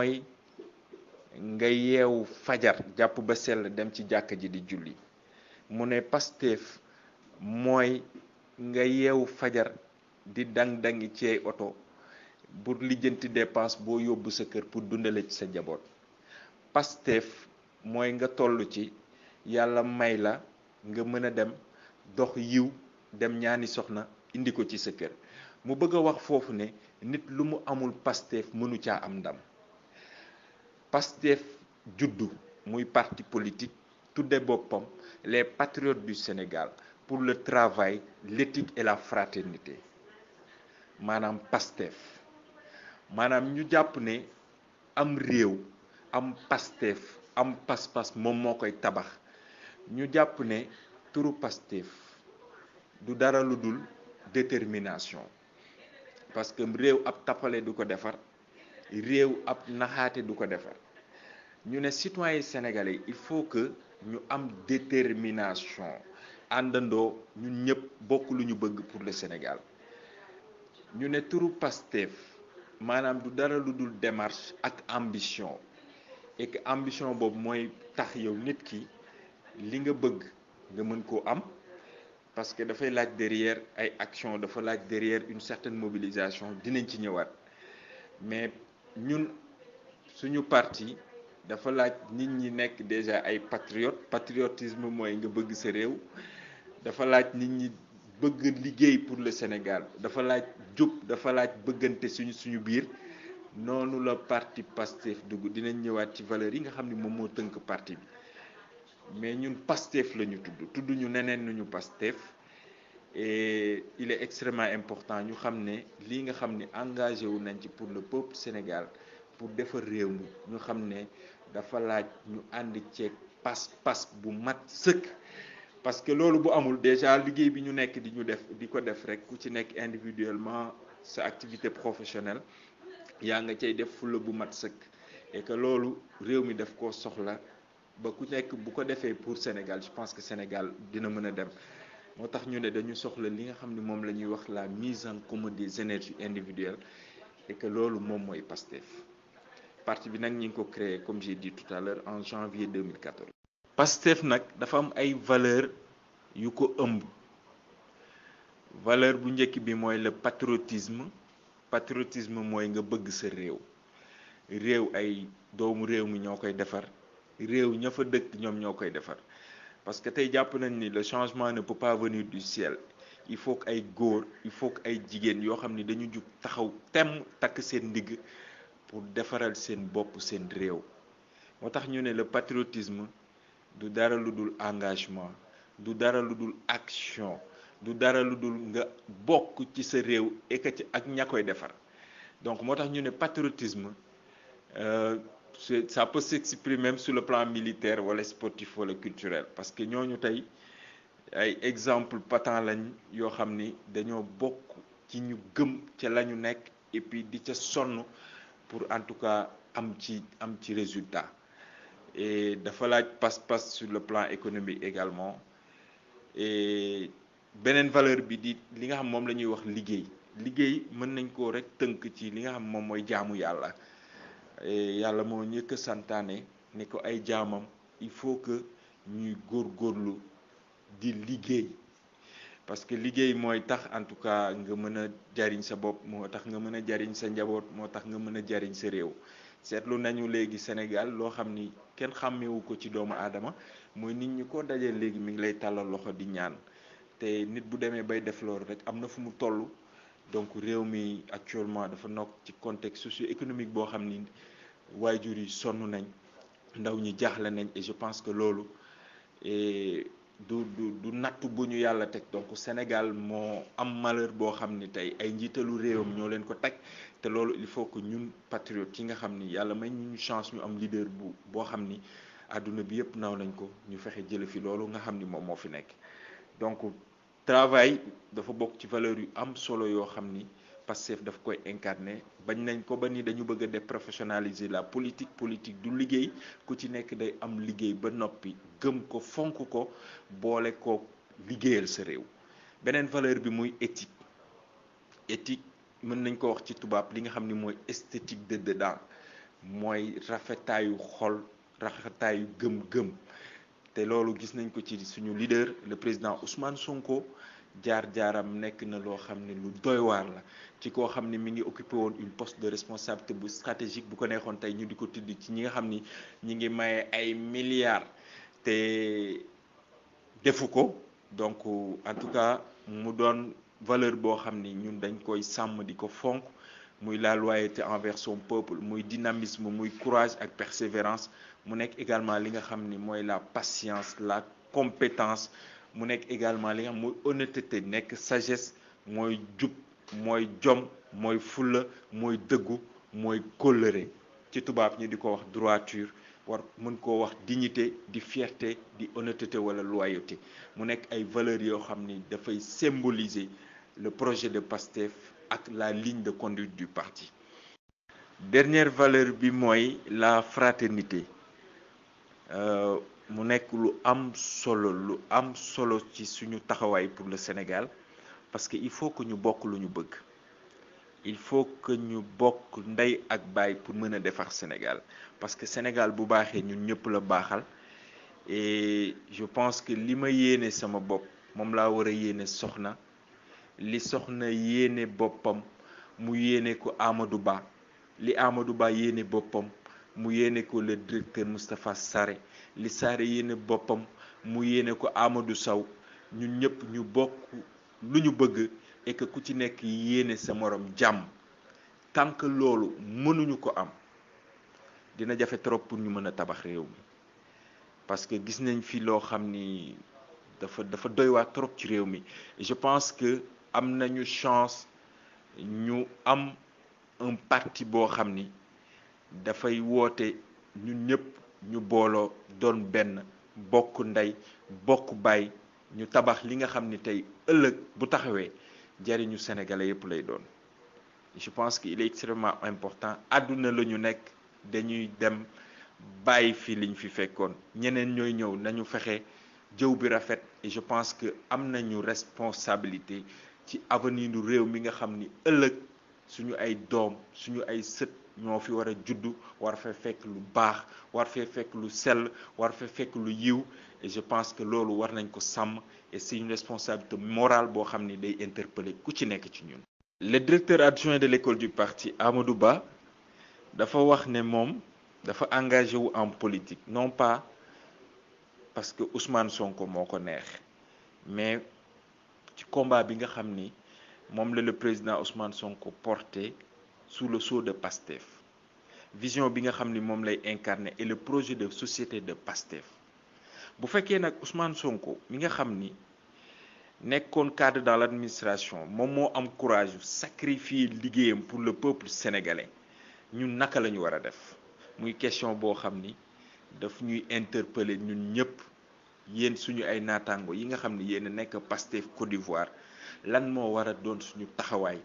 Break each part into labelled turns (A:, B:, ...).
A: mooy nga yeewu fajar jàpp ba sell dem ci jàkka ji di julli. mu ne Pastef mooy nga yeewu fajar di dang-dangi ci ay oto pour lijjanti dépense boo yóbbu sa kër pour dundale ci sa njaboot. Pastef mooy nga toll ci yàlla may la nga mën a dem dox yiw dem ñaani soxna indi ko ci sa kër. mu bëgg a wax foofu ne nit lu mu amul Pastef mënu caa am ndam. Pastef juddu muy parti politique tudde boppam les patriotes du Sénégal pour le travail, l'éthique et la fraternité. maanaam Pastef maanaam ñu jàpp ne am réew am Pastef am pas-pas moom moo koy tabax. ñu jàpp ne turu Pastef du dara lu dul détermination, parce que réew ab tappale du ko defar, réew ab naxaate du ko defar. ñu ne citoyen sénégalais il faut que ñu am détermination àndandoo ñun ñëpp bokk lu ñu bëgg pour le Sénégal. ñu ne turu Pastef maanaam du dara lu dul démarche ak ambition, et que ambition boobu mooy tax yow nit ki li nga bëgg nga mën koo am, parce que dafay laaj derrière ay action, dafa laaj derrière une certaine mobilisation, dinañ ci ñëwaat. mais ñun suñu parti dafa laaj nit ñi nekk déjà ay patriotisme mooy nga bëgg sa réew. dafa laaj nit ñi bëgg liggéey pour le Sénégal, dafa laaj jub, dafa laaj bëggante suñu biir. noonu la parti Pastef dugg. dinañ ñëwaat ci valeurs yi nga xam ne moom moo tënk parti bi, mais ñun Pastef la ñu tudd ñu neneen nañu Pastef. et il est extrêmement important ñu xam ne lii nga xam ne engagé wu nañ ci pour le peuple Sénégal, pour defar réew mi, ñu xam ne dafa laaj ñu ànd ceeg pas bu mat sëkk. parce que loolu bu amul déjà liggéey bi ñu nekk di ko def rek, ku ci nekk individuellement sa activité professionnelle yaa nga cay def fulla bu mat sëkk. et que loolu réew mi daf koo soxla ba ku nekk bu ko defee pour Sénégal, je pense que Sénégal dina mën a dem. moo tax ñu ne dañu soxla li nga xam ne moom la ñuy wax la mise en commun des énergies individuelles, et que loolu moom mooy Pastef. parti bi nag ñi ngi ko créé comme j'ai dit tout à l'heure en janvier 2014. Pastef nag dafa am ay valeur yu ko ëmb. valeur bu njëkk bi mooy le patriotisme. patriotisme mooy nga bëgg sa réew. réew ay doomu réew mi ñoo koy defar, réew ña fa dëkk ñoom ñoo koy defar. parce que tey jàpp nañ ni le changement ne peut pas venir du ciel. il faut que ay góor, il faut que ay jigéen yoo xam ni dañu jug taxaw temm takk seen ndigg pour defaral seen bopp seen réew. moo tax ñu ne le patriotisme du dara lu dul engagement, du dara lu dul action, du dara lu dul nga bokk ci sa réew ak ña koy defar. donc moo tax ñu ne patriotisme ça peut s'exprimer même sur le plan militaire wala sportif wala culturel, parce que ñooñu tey ay exemple patent lañ yoo xam ni dañoo bokk ci ñu gëm ca la ñu nekk, et puis di ca sonn pour en tout cas am ci résultat. et dafa laaj pas-pas sur le plan économique également. et beneen valeur bi di li nga xam moom la ñuy wax liggéey mën nañ koo rek tënk ci li nga xam moom mooy jaamu yàlla. yàlla moo njëkk a santaane ne ko ay jaamam il faut que ñuy góorgóorlu di liggéey, parce que liggéey mooy tax en tout cas nga mën a jariñ sa bopp, moo tax nga mën a jariñ sa njaboot, moo tax nga mën a jariñ sa réew. seetlu nañu léegi Sénégal loo xam ni kenn xàmmewu ko ci doomu aadama, mooy nit ñi ko dajee léegi mi ngi lay tàllal loxo di ñaan. te nit bu demee bay def loolu rek am na fu mu toll. donc réew mi actuellement dafa nekk ci contexte socio-économique boo xam ni waajur yi sonn nañ, ndaw ñi jaaxle nañ, et je pense que loolu du nattu bu ñu yàlla teg. donc Sénégal moo am malheur boo xam ni tey ay njiitalu réewam ñoo leen ko teg. te loolu il faut que ñun patriotes yi nga xam ni yàlla may ñu chance ñu am leader boo xam ni àdduna bi yëpp naaw nañ ko, ñu fexe jële fi loolu nga xam ni moom moo fi nekk. donc travail dafa bokk ci valeur yu am solo yoo xam ni Pastef daf koy incarner. bañ nañ ko ba ni dañu bëgg a déprofessionnaliser la politique du liggéey, ku ci nekk day am liggéey ba noppi gëm ko, fonk ko, boole ko liggéeyal sa réew. beneen valeur bi muy éthique mën nañ ko wax ci tubaab li nga xam ni mooy esthétique de dedans, mooy rafetaayu xol, rafetaayu gëm-gëm. te loolu gis nañ ko ci suñu leader le président Ousmane Sonko. jaar-jaaram nekk na loo xam ne lu doy waar la ci koo xam ne mi ngi occupé woon une poste de responsabilité bu stratégique bu ko neexoon tey ñu di ko tudd ci ñi nga xam ni ñi ngi maye ay milliards te defu ko. donc en tout cas mu doon valeur boo xam ni ñun dañ koy sàmm di ko fonk, muy la loyauté envers son peuple, muy dynamisme, muy courage ak persévérance. mu nekk également li nga xam ni mooy la patience, la compétence. mu nekk également li nga xam mooy honnêteté, nekk sagesse, mooy jub, mooy jom, mooy fulla, mooy dëggu, mooy kóllëre. ci tubaab ñi di ko wax droiture, war mën koo wax dignité, di fierté, di honnêteté wala loyauté. mu nekk ay valeurs yoo xam ni dafay symboliser le projet de PASTEF ak la ligne de conduite du parti. dernière valeur bi mooy la fraternité. mu nekk lu am solo ci suñu taxawaay pour le Sénégal, parce que il faut que ñu bokk lu ñu bëgg. il faut que ñu bokk ndey ak baay pour mën a defar Sénégal, parce que Sénégal bu baaxee ñun ñëpp la baaxal. et je pense que li ma yéene sama bopp moom laa war a yéene soxna, li soxna yéene boppam mu yéene ko Amadou Ba, li Amadou Ba yéene boppam mu yéene ko le directeur Moustapha Sarré, li Sarré yéene boppam mu yéene ko Amadou Sow. ñun ñëpp ñu bokk lu ñu bëgg et que ku ci nekk yéene sa morom jàmm. tant que loolu mënuñu ko am dina jafe trop pour ñu mën a tabax réew mi, parce que gis nañ fi loo xam ni dafa doy waar trop ci réew mi. je pense que am nañu chance ñu am un parti boo xam ni dafay woote ñun ñëpp ñu booloo doon benn, bokk ndey bokk baay, ñu tabax li nga xam ni tey ëllëg bu taxawee jariñu sénégalais yëpp lay doon. je pense qu'il est extrêmement important. àdduna la ñu nekk, dañuy dem bàyyi fi liñ fi fekkoon, ñeneen ñooy ñëw, nañu fexe jëw bi rafet. et je pense que am nañu responsabilité ci avenir du réew mi nga xam ni ëllëg suñu ay doom, suñu ay sët ñoo fi war a juddu, war fee fekk lu baax, war fee fekk lu sell, war fee fekk lu yiw. et je pense que loolu war nañ ko sàmm, et c'est une responsabilité morale boo xam ni day interpeller ku ci nekk ci ñun. le directeur adjoint de l'école du parti Amadou Ba dafa wax ne moom dafa engagé wu en politique, non pas parce que Ousmane Sonko moo ko neex, mais ci combat bi nga xam ni moom la le président Ousmane Sonko porté sous le sceau de PASTEF. vision bi nga xam ni moom lay incarner et le projet de société de PASTEF. bu fekkee nag Ousmane Sonko mi nga xam ni nekkoon cadre dans l'administration moom moo am courage sacrifier liggéeyam pour le peuple sénégalais, ñun naka la ñu war a def. muy question boo xam ni daf ñuy interpeller ñun ñëpp, yéen suñu ay naataango yi nga xam ni yéen a nekk PASTEF Côte d'Ivoire. lan moo war a doon suñu taxawaay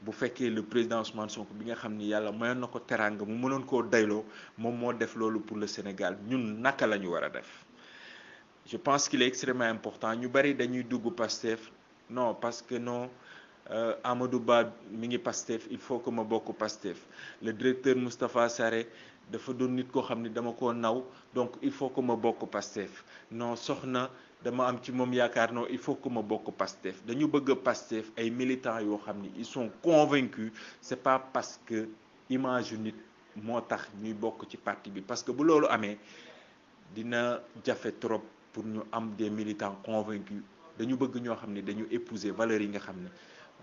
A: bu fekkee le président Ousmane Sonko bi nga xam ni yàlla mayoon na ko teraanga mu mënoon koo dayloo, moom moo def loolu pour le Sénégal, ñun naka la ñu war a def. je pense qu'il est extrêmement important. ñu bari dañuy dugg PASTEF non parce que non Amadou Ba mi ngi PASTEF, il faut que ma bokk PASTEF. le directeur Moustapha Sarré dafa doon nit koo xam ni dama koo naw, donc il faut que ma bokk PASTEF. non soxna dama am ci moom yaakaar, non il faut que ma bokk PASTEF. dañu bëgg PASTEF ay militants yoo xam ni ils sont convaincus. c'est pas parce que image yu nit moo tax ñuy bokk ci parti bi, parce que bu loolu amee dina jafe trop pour ñu am des militants convaincus. dañu bëgg ñoo xam ne dañu épouser valeurs yi nga xam ne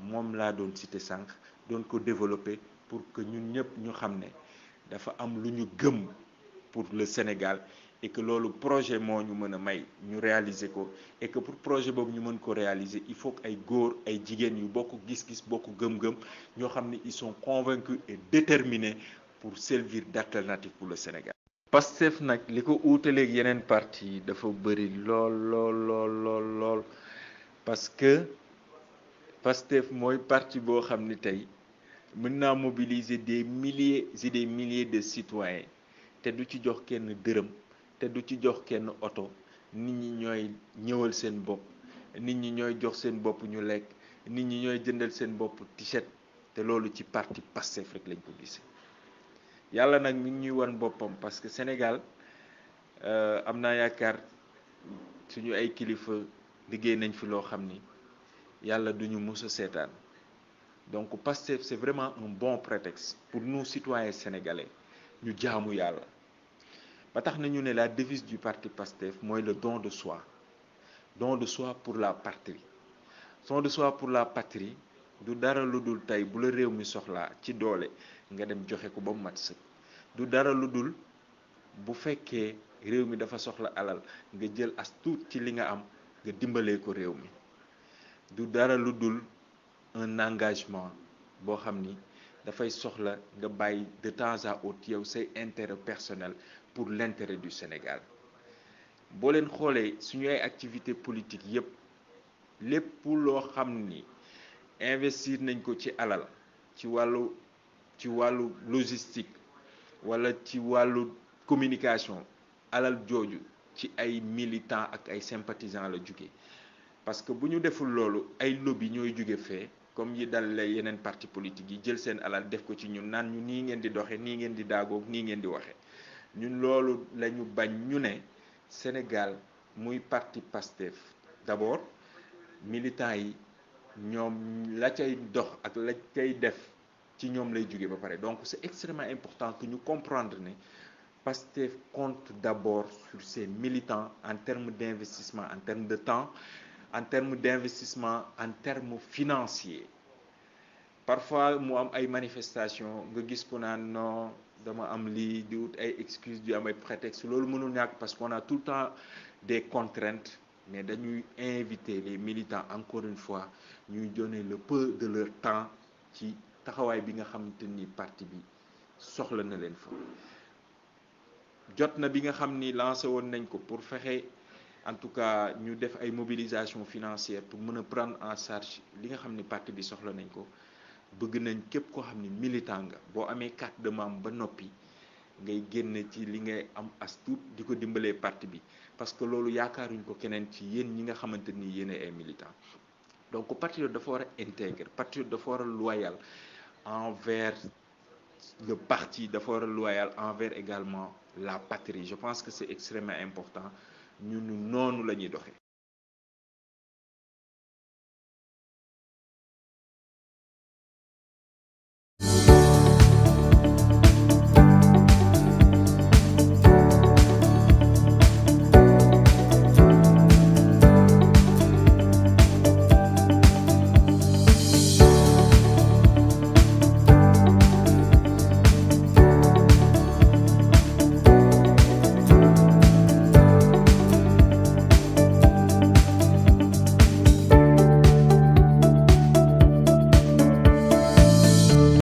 A: moom laa doon citer sànq, doon ko développer pour que ñun ñëpp ñu xam ne dafa am lu ñu gëm pour le Sénégal, et que loolu projet moo ñu mën a may ñu réaliser ko. et que pour projet boobu ñu mën ko réaliser, il faut que ay góor ay jigéen yu bokk gis-gis bokk gëm-gëm, ñoo xam ne ils sont convaincus et déterminés pour servir d'alternative pour le Sénégal. PASTEF nag li ko uutaleeg yeneen parti yi dafa bëri lool parce que PASTEF mooy parti boo xam ni tey mën naa mobiliser des milliers et des milliers de citoyens te du ci jox kenn dërëm, te du ci jox kenn oto. nit ñi ñooy ñëwal seen bopp, nit ñi ñooy jox seen bopp ñu lekk, nit ñi ñooy jëndal seen bopp t-shirt. te loolu ci parti PASTEF rek lañ ko gisee. yàlla nag mi ngi ñuy wan boppam parce que Sénégal am naa yaakaar suñu ay kilifa liggéey nañ fi loo xam ni yàlla duñu mus a seetaan donc Pastef c'est vraiment un bon prétexte pour nous citoyens sénégalais ñu jaamu yàlla ba tax nañu ne la devise du parti Pastef mooy le don de soi pour la patrie. Don de soi pour la patrie du dara lu dul tey bu la réew mi soxlaa ci doole nga dem joxe ko ba mu mat sëkk du dara lu dul bu fekkee réew mi dafa soxla alal nga jël as tuut ci li nga am nga dimbalee ko réew mi du dara lu dul un engagement boo xam ni dafay soxla nga bàyyi de temps à autre yow say intérêt personnel pour l'intérêt du Sénégal boo leen xoolee suñu ay activité politique yépp lépp loo xam ni investir nañ ko ci alal ci wàllu logistique wala ci wàllu communication alal jooju ci ay militants ak ay sympathisants la jóge parce que bu ñu deful loolu ay lobby ñooy jóge fee comme yi dal lay yeneen parti politique yi jël seen alal def ko ci ñun naan ñu nii ngeen di doxe nii ngeen di daagoog nii ngeen di waxe ñun loolu lañu bañ ñu ne Sénégal muy parti Pastef d'abord militants yi ñoom la cay dox ak la cay def ci ñoom lay jóge ba pare donc c'est extrêmement important que ñu comprendre ne Pastef compte d'abord sur ses militants en termes d'investissement en termes de temps en termes d'investissement en termes financiers parfois mu am ay manifestations nga gis ko naan non dama am lii di wut ay excuses di am ay prétextes loolu mënul ñàkk parce qu'on a tout le temps des contraintes mais dañuy inviter les militants encore une fois ñuy donner le peu de leur temps ci taxawaay bi nga xamante ni parti bi soxla na leen fa jot na bi nga xam ni lancé woon nañ ko pour fexe en tout cas ñu def ay mobilisation financière pour mën a prendre en charge li nga xam ni parti bi soxla nañ ko bëgg nañ képp koo xam ni militant nga boo amee carte de membre ba noppi ngay génn ci li ngay am as tuut di ko dimbalee parti bi parce que loolu yaakaaruñ ko keneen ci yéen ñi nga xamante ni yéen ay militant donc patriote dafa war a intègre patriote dafa war a loyal envers le parti dafa war a loyal envers également la patrie je pense que c'est extrêmement important ñun noonu la ñuy doxee